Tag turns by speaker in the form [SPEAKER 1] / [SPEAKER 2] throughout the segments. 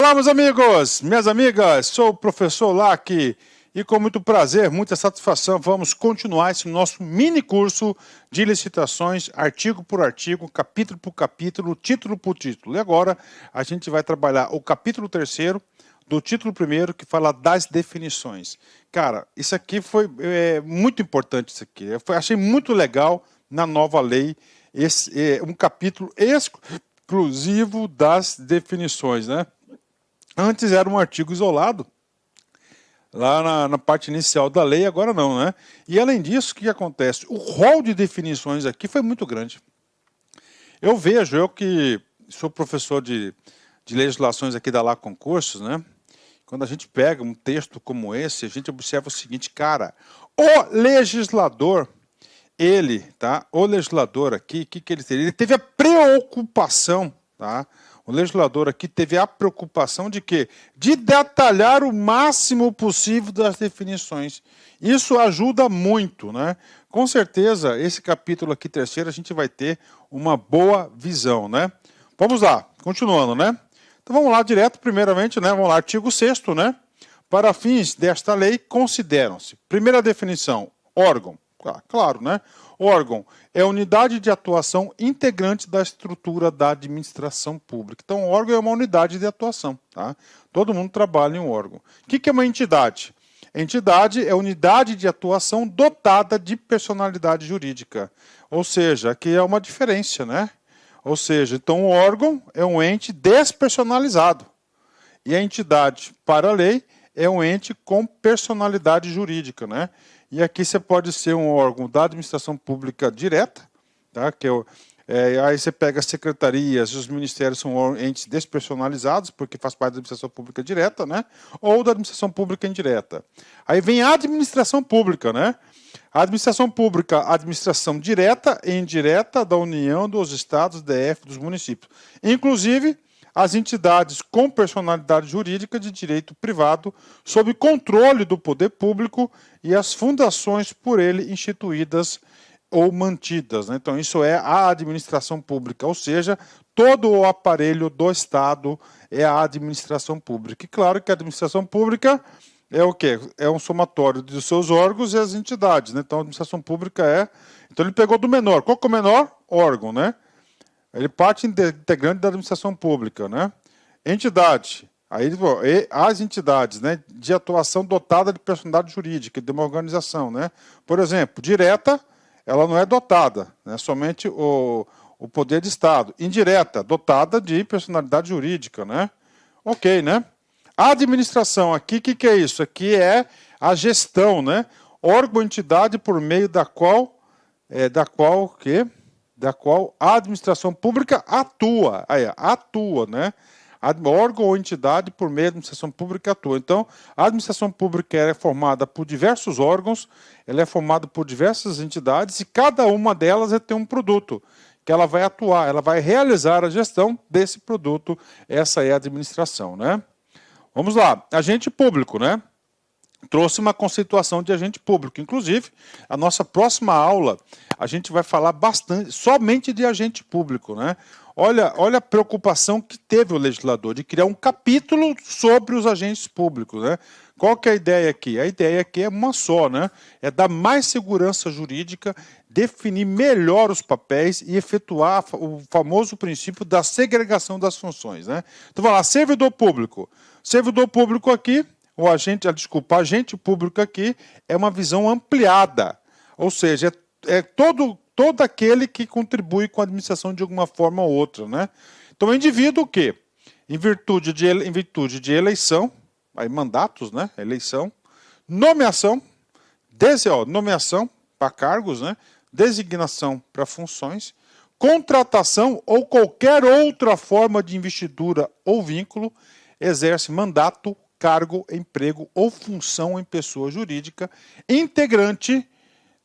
[SPEAKER 1] Olá, meus amigos, minhas amigas, sou o professor Lac e com muito prazer, muita satisfação, vamos continuar esse nosso mini curso de licitações, artigo por artigo, capítulo por capítulo, título por título. E agora a gente vai trabalhar o capítulo 3º do título 1º, que fala das definições. Cara, isso aqui foi muito importante, isso aqui. Achei muito legal na nova lei, um capítulo exclusivo das definições, né? Antes era um artigo isolado, lá na parte inicial da lei, agora não, né? E além disso, o que acontece? O rol de definições aqui foi muito grande. Eu vejo, eu que sou professor de legislações aqui da Lá Concursos, né? Quando a gente pega um texto como esse, a gente observa o seguinte, cara, o legislador, o legislador aqui, o que ele teve? Ele teve a preocupação, tá? O legislador aqui teve a preocupação de quê? De detalhar o máximo possível das definições. Isso ajuda muito, né? Com certeza, esse capítulo aqui, 3º, a gente vai ter uma boa visão, né? Vamos lá, continuando, né? Então vamos lá direto, primeiramente, né? Vamos lá, artigo 6º, né? Para fins desta lei, consideram-se, primeira definição, órgão. Claro, né? Órgão é unidade de atuação integrante da estrutura da administração pública. Então, o órgão é uma unidade de atuação, tá? Todo mundo trabalha em um órgão. O que é uma entidade? Entidade é unidade de atuação dotada de personalidade jurídica. Ou seja, aqui é uma diferença, né? Ou seja, então o órgão é um ente despersonalizado. E a entidade, para a lei, é um ente com personalidade jurídica, né? E aqui você pode ser um órgão da administração pública direta, tá? Aí você pega as secretarias, os ministérios são entes despersonalizados, porque faz parte da administração pública direta, né? Ou da administração pública indireta. Aí vem a administração pública, né? A administração pública, administração direta e indireta da União, dos estados, DF, dos municípios. Inclusive, as entidades com personalidade jurídica de direito privado, sob controle do poder público e as fundações por ele instituídas ou mantidas, né? Então, isso é a administração pública, ou seja, todo o aparelho do Estado é a administração pública. E claro que a administração pública é o quê? É um somatório dos seus órgãos e as entidades, né? Então, a administração pública Então, ele pegou do menor. Qual que é o menor? Órgão, né? Ele parte integrante da administração pública, né? Entidade. Aí as entidades, né, de atuação dotada de personalidade jurídica, de uma organização, né? Por exemplo, direta, ela não é dotada, né? Somente o poder de Estado. Indireta, dotada de personalidade jurídica, né? Ok, né? A administração aqui, o que é isso? Aqui é a gestão, né? Órgão, entidade por meio da qual a administração pública atua. Atua, né? Órgão ou entidade por meio da administração pública atua. Então, a administração pública é formada por diversos órgãos, ela é formada por diversas entidades e cada uma delas tem um produto que ela vai atuar, ela vai realizar a gestão desse produto. Essa é a administração, né? Vamos lá, agente público, né? Trouxe uma conceituação de agente público. Inclusive, a nossa próxima aula, a gente vai falar bastante, somente de agente público, né? Olha a preocupação que teve o legislador de criar um capítulo sobre os agentes públicos, né? Qual que é a ideia aqui? A ideia aqui é uma só, né? É dar mais segurança jurídica, definir melhor os papéis e efetuar o famoso princípio da segregação das funções, né? Então, vamos lá, servidor público. Servidor público aqui, agente público aqui é uma visão ampliada, ou seja, é todo aquele que contribui com a administração de alguma forma ou outra, né? Então, o indivíduo o quê? Em virtude de eleição, aí mandatos, né? Eleição, nomeação para cargos, né? Designação para funções, contratação ou qualquer outra forma de investidura ou vínculo, exerce mandato, cargo, emprego ou função em pessoa jurídica, integrante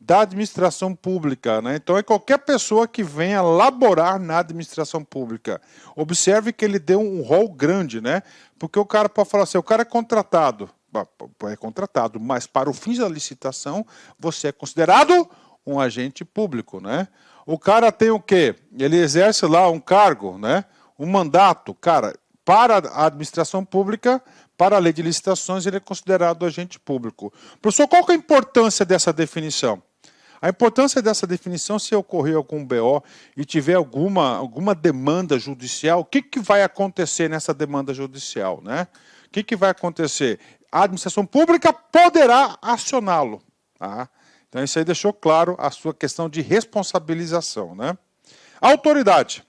[SPEAKER 1] da administração pública, né? Então é qualquer pessoa que venha laborar na administração pública. Observe que ele deu um rol grande, né? Porque o cara pode falar assim, o cara é contratado, mas para o fim da licitação, você é considerado um agente público, né? O cara tem o quê? Ele exerce lá um cargo, né? Um mandato, cara, para a administração pública, para a lei de licitações, ele é considerado agente público. Professor, qual que é a importância dessa definição? A importância dessa definição, se ocorrer algum BO e tiver alguma demanda judicial, o que vai acontecer nessa demanda judicial, né? O que vai acontecer? A administração pública poderá acioná-lo. Tá? Então, isso aí deixou claro a sua questão de responsabilização, né? Autoridade.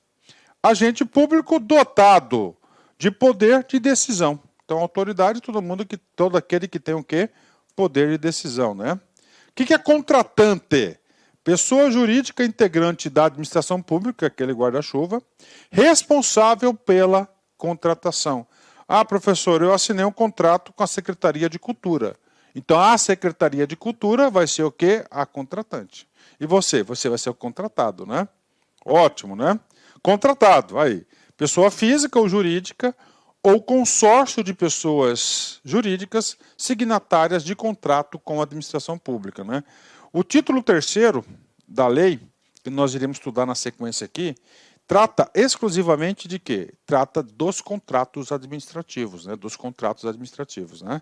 [SPEAKER 1] Agente público dotado de poder de decisão. Então, autoridade, todo aquele que tem o quê? Poder de decisão, né? O que é contratante? Pessoa jurídica integrante da administração pública, aquele guarda-chuva, responsável pela contratação. Ah, professor, eu assinei um contrato com a Secretaria de Cultura. Então, a Secretaria de Cultura vai ser o quê? A contratante. E você? Você vai ser o contratado, né? Ótimo, né? Contratado, aí. Pessoa física ou jurídica ou consórcio de pessoas jurídicas signatárias de contrato com a administração pública, né? O título 3º da lei, que nós iremos estudar na sequência aqui, trata exclusivamente de quê? Trata dos contratos administrativos, né? Dos contratos administrativos, né?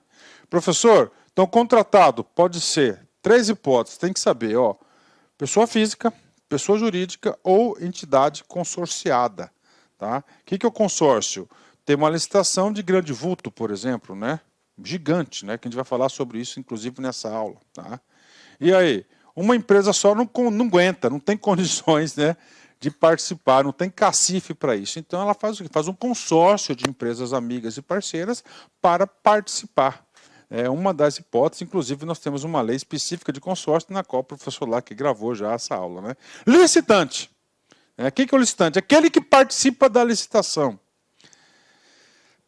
[SPEAKER 1] Professor, então contratado pode ser 3 hipóteses, tem que saber, ó, pessoa física, pessoa jurídica ou entidade consorciada, tá? O que é o consórcio? Tem uma licitação de grande vulto, por exemplo, né? Gigante, né? Que a gente vai falar sobre isso, inclusive, nessa aula, tá? E aí, uma empresa só não aguenta, não tem condições, né, de participar, não tem cacife para isso. Então, ela faz o quê? Faz um consórcio de empresas amigas e parceiras para participar. É uma das hipóteses, inclusive, nós temos uma lei específica de consórcio, na qual o professor Lac gravou já essa aula, né? Licitante. O que é o licitante? Aquele que participa da licitação.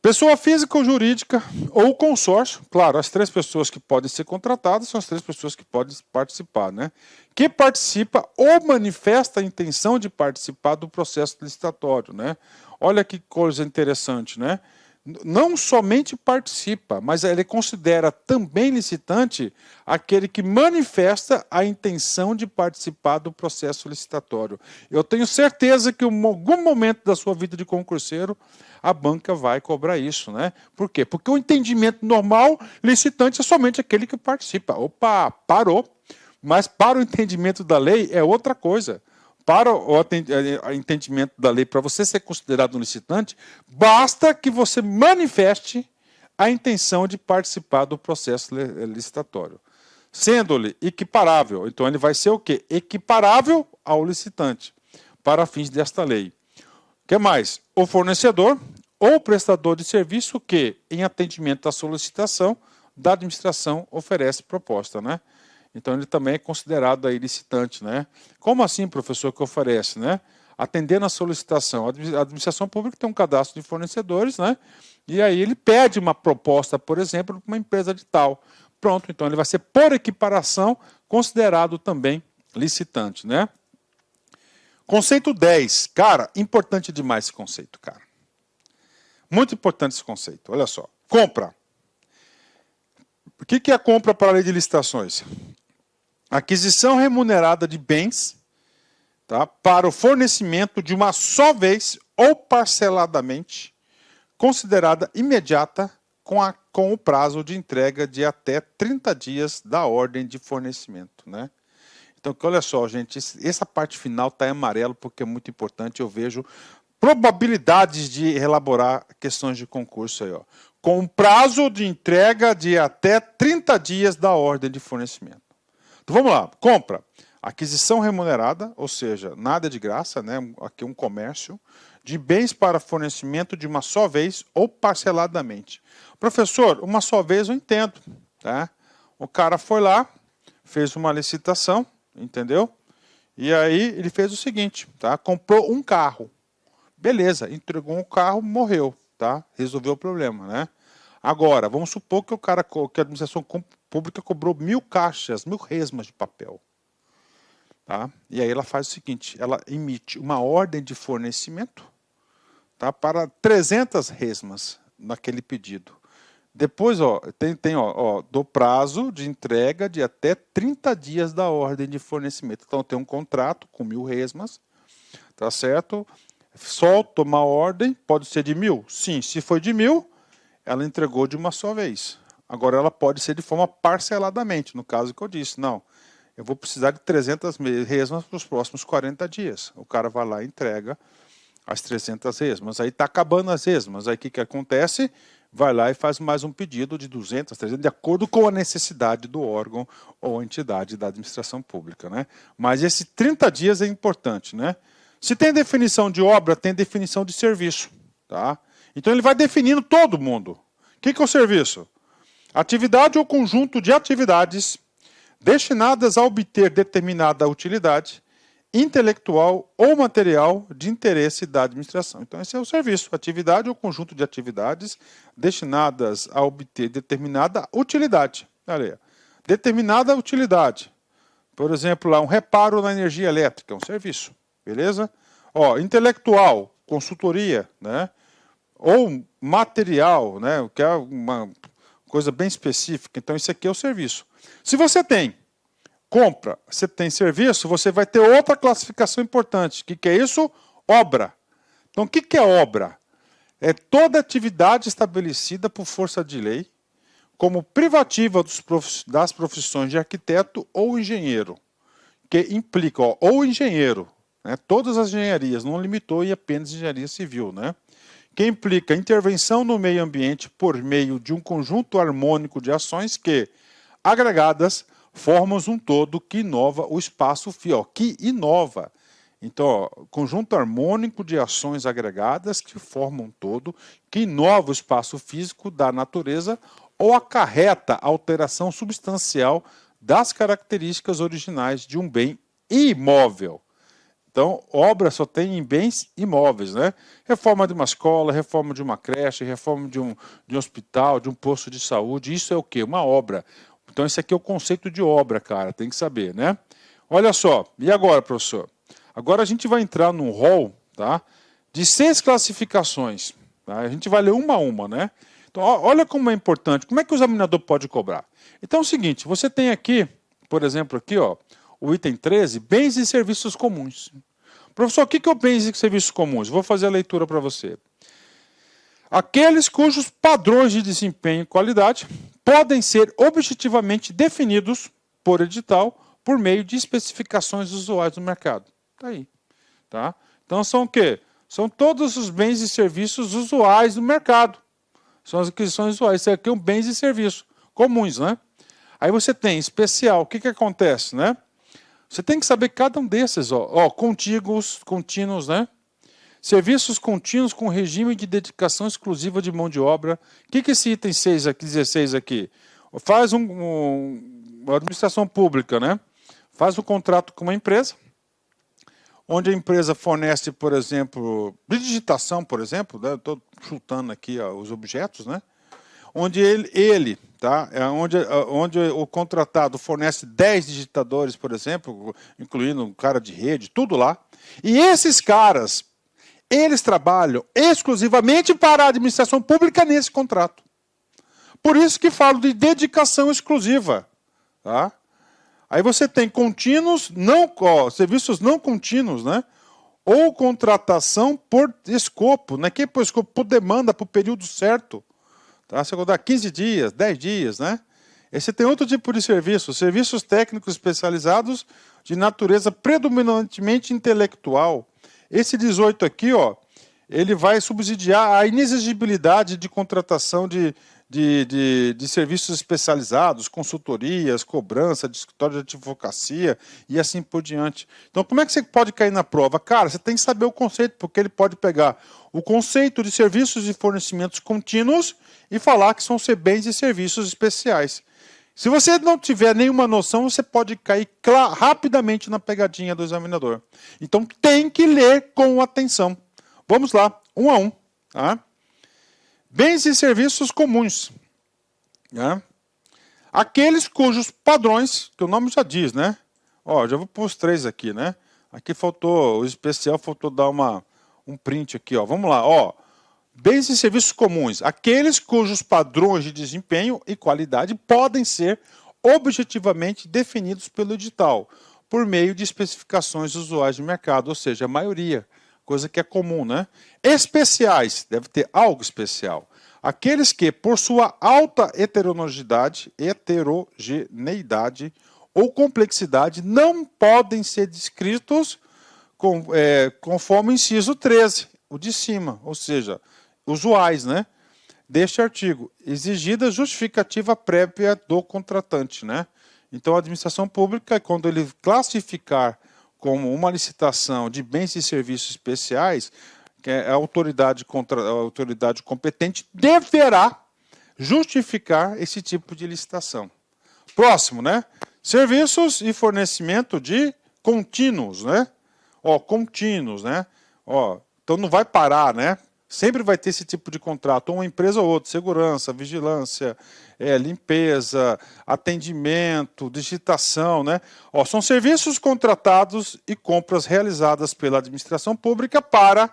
[SPEAKER 1] Pessoa física ou jurídica ou consórcio, claro, as 3 pessoas que podem ser contratadas são as 3 pessoas que podem participar, né? Que participa ou manifesta a intenção de participar do processo licitatório, né? Olha que coisa interessante, né? Não somente participa, mas ele considera também licitante aquele que manifesta a intenção de participar do processo licitatório. Eu tenho certeza que em algum momento da sua vida de concurseiro, a banca vai cobrar isso, né? Por quê? Porque o entendimento normal, licitante, é somente aquele que participa. Opa, parou. Mas para o entendimento da lei é outra coisa. Para o entendimento da lei, para você ser considerado um licitante, basta que você manifeste a intenção de participar do processo licitatório. Sendo-lhe equiparável, então ele vai ser o quê? Equiparável ao licitante, para fins desta lei. O que mais? O fornecedor ou prestador de serviço que, em atendimento à solicitação da administração, oferece proposta, né? Então, ele também é considerado aí licitante, né? Como assim, professor, que oferece, né? Atendendo a solicitação. A administração pública tem um cadastro de fornecedores, né? E aí ele pede uma proposta, por exemplo, para uma empresa de tal. Pronto, então ele vai ser, por equiparação, considerado também licitante, né? Conceito 10. Cara, importante demais esse conceito, cara. Muito importante esse conceito. Olha só. Compra. O que é a compra para a lei de licitações? Aquisição remunerada de bens, tá, para o fornecimento de uma só vez ou parceladamente, considerada imediata com o prazo de entrega de até 30 dias da ordem de fornecimento, né? Então, olha só, gente, essa parte final está em amarelo porque é muito importante, eu vejo probabilidades de elaborar questões de concurso aí, ó. Com prazo de entrega de até 30 dias da ordem de fornecimento. Então vamos lá, compra. Aquisição remunerada, ou seja, nada de graça, né? Aqui um comércio, de bens para fornecimento de uma só vez ou parceladamente. Professor, uma só vez eu entendo, tá? O cara foi lá, fez uma licitação, entendeu? E aí ele fez o seguinte, tá? Comprou um carro. Beleza, entregou um carro, morreu, tá? Resolveu o problema, né? Agora, vamos supor que que a administração pública cobrou 1000 caixas, 1000 resmas de papel. Tá? E aí ela faz o seguinte, ela emite uma ordem de fornecimento, tá, para 300 resmas naquele pedido. Depois, ó, tem do prazo de entrega de até 30 dias da ordem de fornecimento. Então tem um contrato com 1000 resmas, tá certo? Solta uma ordem, pode ser de 1.000? Sim, se for de 1.000, ela entregou de uma só vez. Agora ela pode ser de forma parceladamente, no caso que eu disse, não, eu vou precisar de 300 resmas para os próximos 40 dias. O cara vai lá e entrega as 300 resmas, aí está acabando as resmas, aí o que acontece? Vai lá e faz mais um pedido de 200, 300, de acordo com a necessidade do órgão ou entidade da administração pública, né? Mas esses 30 dias é importante, né? Se tem definição de obra, tem definição de serviço, tá? Então ele vai definindo todo mundo. O que é o serviço? Atividade ou conjunto de atividades destinadas a obter determinada utilidade intelectual ou material de interesse da administração. Então esse é o serviço, atividade ou conjunto de atividades destinadas a obter determinada utilidade. Olha aí. Determinada utilidade. Por exemplo, lá, um reparo na energia elétrica, é um serviço. Beleza? Ó, intelectual, consultoria, né? Ou material, né? Que é uma coisa bem específica. Então, isso aqui é o serviço. Se você tem compra, você tem serviço, você vai ter outra classificação importante. O que é isso? Obra. Então, o que é obra? É toda atividade estabelecida por força de lei como privativa das profissões de arquiteto ou engenheiro, que implica, ó, ou engenheiro, né, todas as engenharias, não limitou em apenas engenharia civil, né, que implica intervenção no meio ambiente por meio de um conjunto harmônico de ações que, agregadas, formam um todo que inova o espaço físico, que inova. Então, ó, conjunto harmônico de ações agregadas que formam um todo que inova o espaço físico da natureza ou acarreta alteração substancial das características originais de um bem imóvel. Então, obra só tem em bens imóveis, né? Reforma de uma escola, reforma de uma creche, reforma de um hospital, de um posto de saúde, isso é o quê? Uma obra. Então, esse aqui é o conceito de obra, cara, tem que saber, né? Olha só, e agora, professor? Agora a gente vai entrar num rol, tá, de 6 classificações. Tá? A gente vai ler uma a uma, né? Então, olha como é importante. Como é que o examinador pode cobrar? Então é o seguinte, você tem aqui, por exemplo, aqui, ó, o item 13, bens e serviços comuns. Professor, o que é o bens e serviços comuns? Vou fazer a leitura para você. Aqueles cujos padrões de desempenho e qualidade podem ser objetivamente definidos por edital por meio de especificações usuais no mercado. Está aí. Tá? Então são o quê? São todos os bens e serviços usuais do mercado. São as aquisições usuais. Isso aqui é um bens e serviços comuns, né? Aí você tem especial. O que acontece, né? Você tem que saber cada um desses, ó, contíguos, contínuos, né? Serviços contínuos com regime de dedicação exclusiva de mão de obra. O que esse item 6 aqui, 16 aqui? Faz uma administração pública, né? Faz um contrato com uma empresa, onde a empresa fornece, por exemplo, digitação, por exemplo, né? Estou chutando aqui, ó, os objetos, né? Onde ele tá? Onde o contratado fornece 10 digitadores, por exemplo, incluindo um cara de rede, tudo lá. E esses caras, eles trabalham exclusivamente para a administração pública nesse contrato. Por isso que falo de dedicação exclusiva. Tá? Aí você tem contínuos, serviços não contínuos, né? Ou contratação por escopo, né? Que por escopo? Por demanda, por período certo. Tá? Você vai dar 15 dias, 10 dias, né? Esse tem outro tipo de serviço, serviços técnicos especializados de natureza predominantemente intelectual. Esse 18 aqui, ó, ele vai subsidiar a inexigibilidade de contratação de serviços especializados, consultorias, cobrança, de escritório de advocacia e assim por diante. Então, como é que você pode cair na prova? Cara, você tem que saber o conceito, porque ele pode pegar o conceito de serviços e fornecimentos contínuos e falar que são bens e serviços especiais. Se você não tiver nenhuma noção, você pode cair rapidamente na pegadinha do examinador. Então, tem que ler com atenção. Vamos lá, um a um. Tá? Bens e serviços comuns. Né? Aqueles cujos padrões, que o nome já diz, né? Ó, já vou pôr os 3 aqui, né? Aqui faltou, o especial faltou dar um print aqui, ó. Vamos lá, ó. Bens e serviços comuns. Aqueles cujos padrões de desempenho e qualidade podem ser objetivamente definidos pelo edital, por meio de especificações usuais de mercado, ou seja, a maioria. coisa que é comum, né? Especiais, deve ter algo especial. Aqueles que, por sua alta heterogeneidade ou complexidade, não podem ser descritos conforme o inciso 13, o de cima, ou seja, usuais, né? Deste artigo, exigida justificativa prévia do contratante, né? Então, a administração pública, quando ele classificar como uma licitação de bens e serviços especiais, que a autoridade competente deverá justificar esse tipo de licitação. Próximo, né? Serviços e fornecimento de contínuos, né? Contínuos, né? Então não vai parar, né? Sempre vai ter esse tipo de contrato, uma empresa ou outra, segurança, vigilância, limpeza, atendimento, digitação, né? São serviços contratados e compras realizadas pela administração pública para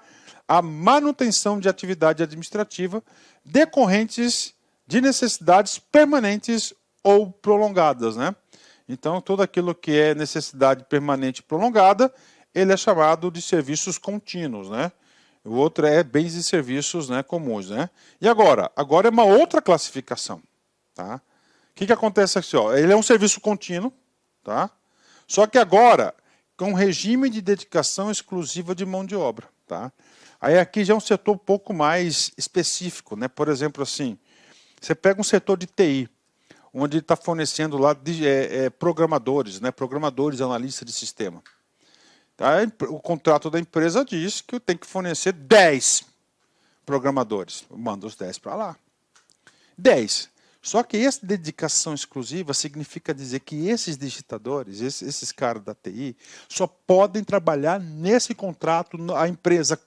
[SPEAKER 1] a manutenção de atividade administrativa decorrentes de necessidades permanentes ou prolongadas, né? Então, tudo aquilo que é necessidade permanente e prolongada, ele é chamado de serviços contínuos, né? O outro é bens e serviços, né, comuns, né? E agora? Agora é uma outra classificação, tá? O que acontece aqui? Ele é um serviço contínuo, tá? Só que agora, com regime de dedicação exclusiva de mão de obra, tá? Aí aqui já é um setor um pouco mais específico, né? Por exemplo, assim, você pega um setor de TI, onde está fornecendo lá programadores, né? Programadores, analistas de sistema. O contrato da empresa diz que eu tenho que fornecer 10 programadores. Eu mando os 10 para lá. 10. Só que essa dedicação exclusiva significa dizer que esses digitadores, esses caras da TI, só podem trabalhar nesse contrato. A empresa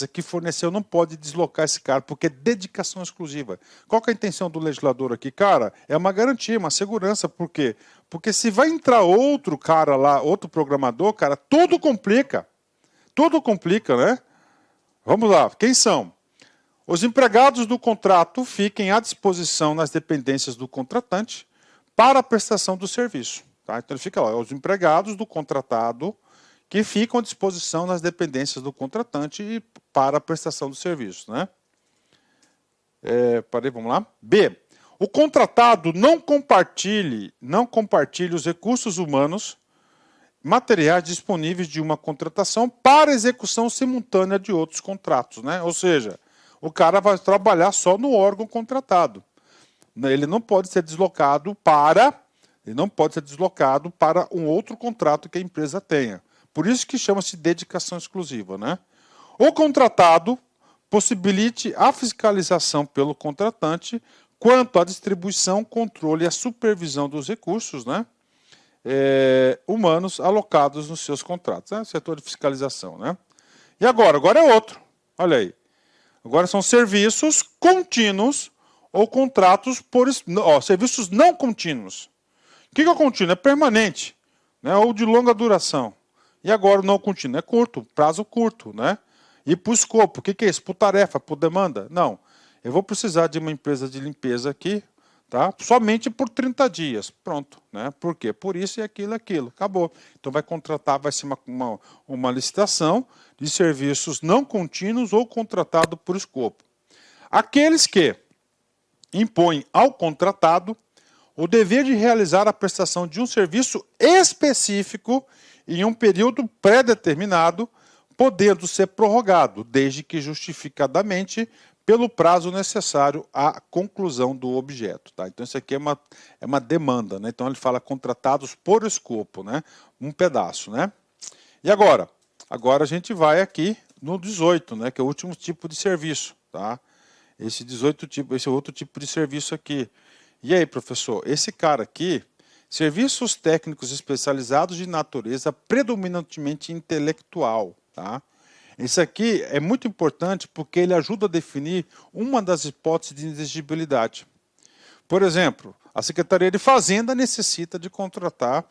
[SPEAKER 1] que forneceu não pode deslocar esse cara, porque é dedicação exclusiva. Qual que é a intenção do legislador aqui? Cara, é uma garantia, uma segurança. Por quê? Porque se vai entrar outro cara lá, outro programador, cara, tudo complica. Tudo complica, né? Vamos lá, quem são? Os empregados do contrato fiquem à disposição nas dependências do contratante para a prestação do serviço. Tá? Então, ele fica lá, os empregados do contratado que ficam à disposição nas dependências do contratante e para a prestação do serviço. Né? Vamos lá. B. O contratado não compartilhe os recursos humanos materiais disponíveis de uma contratação para execução simultânea de outros contratos. Né? Ou seja, o cara vai trabalhar só no órgão contratado. Ele não pode ser deslocado para um outro contrato que a empresa tenha. Por isso que chama-se dedicação exclusiva, né? O contratado possibilite a fiscalização pelo contratante quanto à distribuição, controle e a supervisão dos recursos, né, humanos alocados nos seus contratos. Né? Setor de fiscalização. Né? E agora? Agora é outro. Olha aí. Agora são serviços contínuos ou contratos serviços não contínuos. O que é contínuo? É permanente, né? Ou de longa duração. E agora o não contínuo é curto, prazo curto, né? E por escopo, o que é isso? Por tarefa, por demanda? Não. Eu vou precisar de uma empresa de limpeza aqui, tá? Somente por 30 dias. Pronto, né? Por quê? Por isso e aquilo, acabou. Então vai ser uma licitação de serviços não contínuos ou contratado por escopo. Aqueles que impõem ao contratado o dever de realizar a prestação de um serviço específico em um período pré-determinado, podendo ser prorrogado, desde que justificadamente pelo prazo necessário à conclusão do objeto. Tá? Então, isso aqui é uma demanda. Né? Então, ele fala contratados por escopo, né? Um pedaço. Né? E agora? Agora a gente vai aqui no 18, né? Que é o último tipo de serviço. Tá? Esse é outro tipo de serviço aqui. E aí, professor? Esse cara aqui, serviços técnicos especializados de natureza predominantemente intelectual. Tá? Isso aqui é muito importante porque ele ajuda a definir uma das hipóteses de inexigibilidade. Por exemplo, a Secretaria de Fazenda necessita de contratar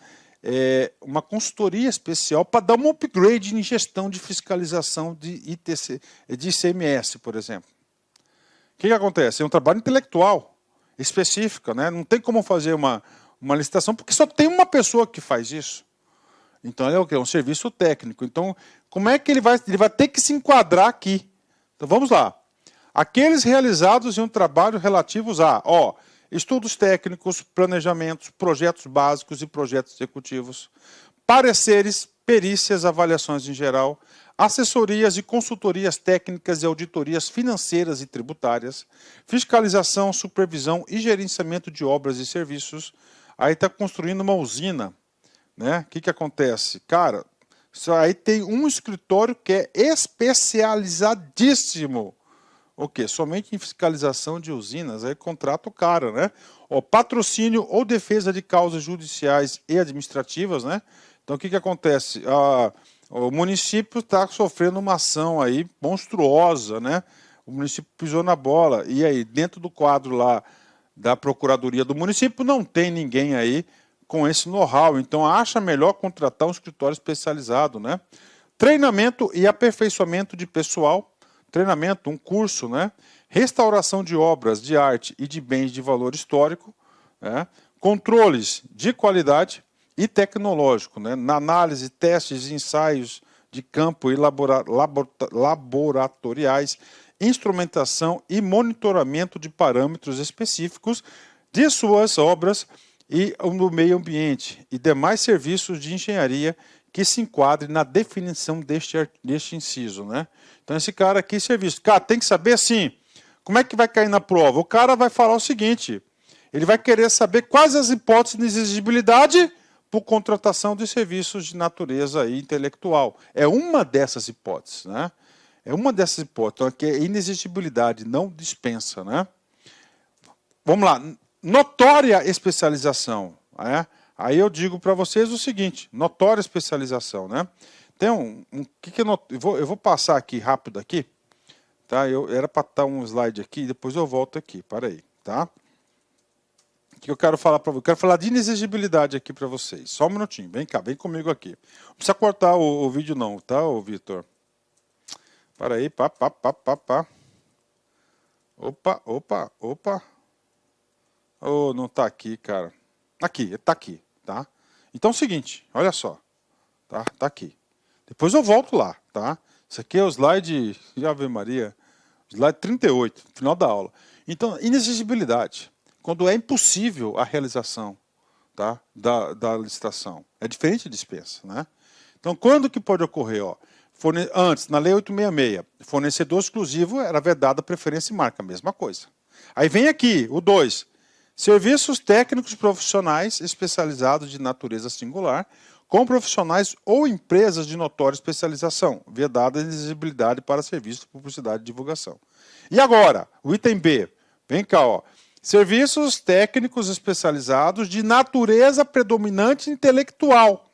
[SPEAKER 1] uma consultoria especial para dar um upgrade em gestão de fiscalização de ICMS, por exemplo. O que acontece? É um trabalho intelectual específico, né? Não tem como fazer uma licitação porque só tem uma pessoa que faz isso. Então ele é o quê? Um serviço técnico. Então, como é que ele vai ter que se enquadrar aqui? Então vamos lá. Aqueles realizados em um trabalho relativos a, estudos técnicos, planejamentos, projetos básicos e projetos executivos, pareceres, perícias, avaliações em geral, assessorias e consultorias técnicas e auditorias financeiras e tributárias, fiscalização, supervisão e gerenciamento de obras e serviços. Aí está construindo uma usina, né? O que acontece? Cara, isso aí tem um escritório que é especializadíssimo. O quê? Somente em fiscalização de usinas, aí contrata o cara, né? Patrocínio ou defesa de causas judiciais e administrativas, né? Então o que acontece? O município está sofrendo uma ação aí monstruosa, né? O município pisou na bola. E aí, dentro do quadro lá da Procuradoria do município, não tem ninguém aí com esse know-how. Então acha melhor contratar um escritório especializado, né? Treinamento e aperfeiçoamento de pessoal. Treinamento, um curso, né? Restauração de obras de arte e de bens de valor histórico, né? Controles de qualidade e tecnológico, né? Na análise, testes e ensaios de campo e laboratoriais, instrumentação e monitoramento de parâmetros específicos de suas obras e no meio ambiente e demais serviços de engenharia que se enquadre na definição deste inciso, né? Então esse cara aqui, serviço. Cara, tem que saber assim, como é que vai cair na prova? O cara vai falar o seguinte, ele vai querer saber quais as hipóteses de exigibilidade por contratação de serviços de natureza aí intelectual. É uma dessas hipóteses, né? É uma dessas hipóteses, então, que é inexigibilidade, não dispensa, né? Vamos lá, notória especialização, né? Aí eu digo para vocês o seguinte, notória especialização, né? Tem eu vou passar aqui rápido aqui, tá? Era para estar um slide aqui, depois eu volto aqui, para aí, tá? O que eu quero falar para vocês? Eu quero falar de inexigibilidade aqui para vocês. Só um minutinho, vem cá, vem comigo aqui. Não precisa cortar o vídeo não, tá, Vitor? Para aí, pá. Opa. Oh, não tá aqui, cara. Aqui, tá aqui, tá? Então é o seguinte, olha só, tá? Tá aqui. Depois eu volto lá, tá? Isso aqui é o slide, Ave Maria, slide 38, final da aula. Então, inexigibilidade, quando é impossível a realização, tá? da licitação. É diferente de dispensa, né? Então, quando que pode ocorrer? Antes, na Lei 866, fornecedor exclusivo era vedada preferência e marca, a mesma coisa. Aí vem aqui, o 2, serviços técnicos profissionais especializados de natureza singular, com profissionais ou empresas de notória especialização, vedada a exigibilidade para serviços de publicidade e divulgação. E agora, o item B, vem cá, serviços técnicos especializados de natureza predominante intelectual.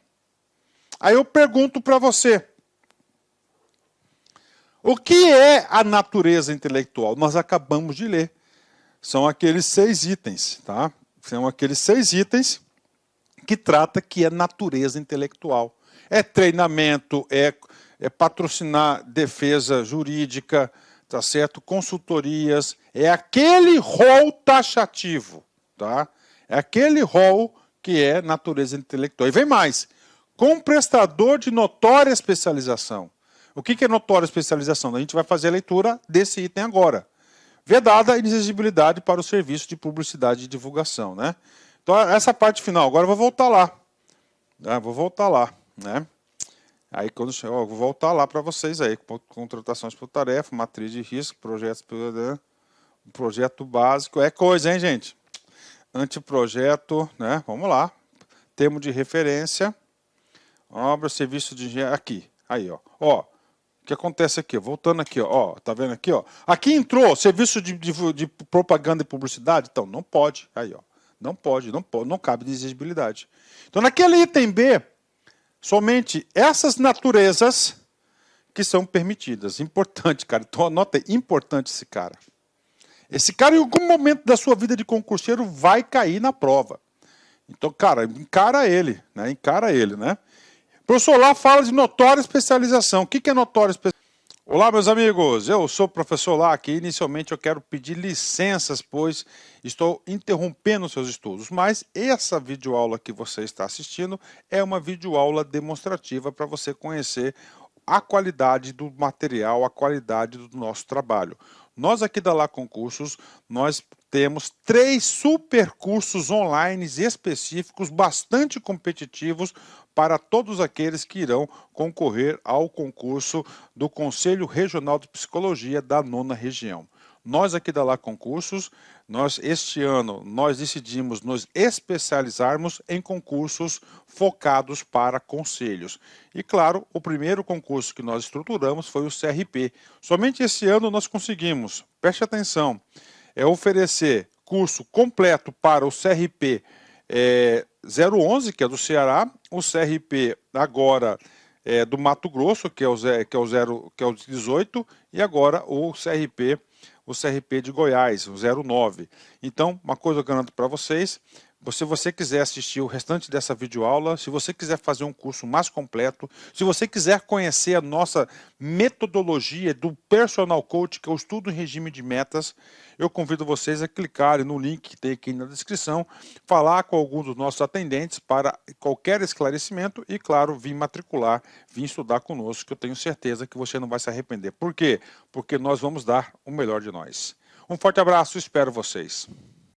[SPEAKER 1] Aí eu pergunto para você, o que é a natureza intelectual? Nós acabamos de ler. São aqueles 6 itens, tá? São aqueles 6 itens que trata que é natureza intelectual. É treinamento, é patrocinar defesa jurídica, tá certo? Consultorias, é aquele rol taxativo, tá? É aquele rol que é natureza intelectual. E vem mais, com prestador de notória especialização. O que é notória especialização? A gente vai fazer a leitura desse item agora. Vedada a inexigibilidade para o serviço de publicidade e divulgação, né? Então, essa parte final, agora eu vou voltar lá. Né? Aí, quando chegar, vou voltar lá para vocês aí, contratações por tarefa, matriz de risco, projeto básico, é coisa, hein, gente? Anteprojeto, né? Vamos lá. Termo de referência, obra, serviço de engenharia, aqui. Aí, ó. O que acontece aqui? Voltando aqui, ó. Tá vendo aqui, ó? Aqui entrou serviço de propaganda e publicidade, então não pode. Aí, ó. Não pode, não cabe de exigibilidade. Então, naquele item B, somente essas naturezas que são permitidas. Importante, cara. Então, anota aí, importante esse cara. Esse cara, em algum momento da sua vida de concurseiro, vai cair na prova. Então, cara, encara ele, né? O professor lá fala de notória especialização. O que é notória especialização? Olá, meus amigos, eu sou o professor Lac e inicialmente eu quero pedir licenças, pois estou interrompendo seus estudos, mas essa videoaula que você está assistindo é uma videoaula demonstrativa para você conhecer a qualidade do material, a qualidade do nosso trabalho. Nós aqui da Lá Concursos, nós temos 3 super cursos online específicos, bastante competitivos, para todos aqueles que irão concorrer ao concurso do Conselho Regional de Psicologia da 9ª Região. Nós aqui da Lá Concursos, este ano, nós decidimos nos especializarmos em concursos focados para conselhos. E claro, o primeiro concurso que nós estruturamos foi o CRP. Somente esse ano nós conseguimos, preste atenção, oferecer curso completo para o CRP 011, que é do Ceará, o CRP agora do Mato Grosso, que é o 18, e agora o CRP de Goiás, o 09. Então, uma coisa eu garanto para vocês, se você quiser assistir o restante dessa videoaula, se você quiser fazer um curso mais completo, se você quiser conhecer a nossa metodologia do Personal Coach, que é o estudo em regime de metas, eu convido vocês a clicarem no link que tem aqui na descrição, falar com alguns dos nossos atendentes para qualquer esclarecimento e, claro, vir matricular, vir estudar conosco, que eu tenho certeza que você não vai se arrepender. Por quê? Porque nós vamos dar o melhor de nós. Um forte abraço, espero vocês.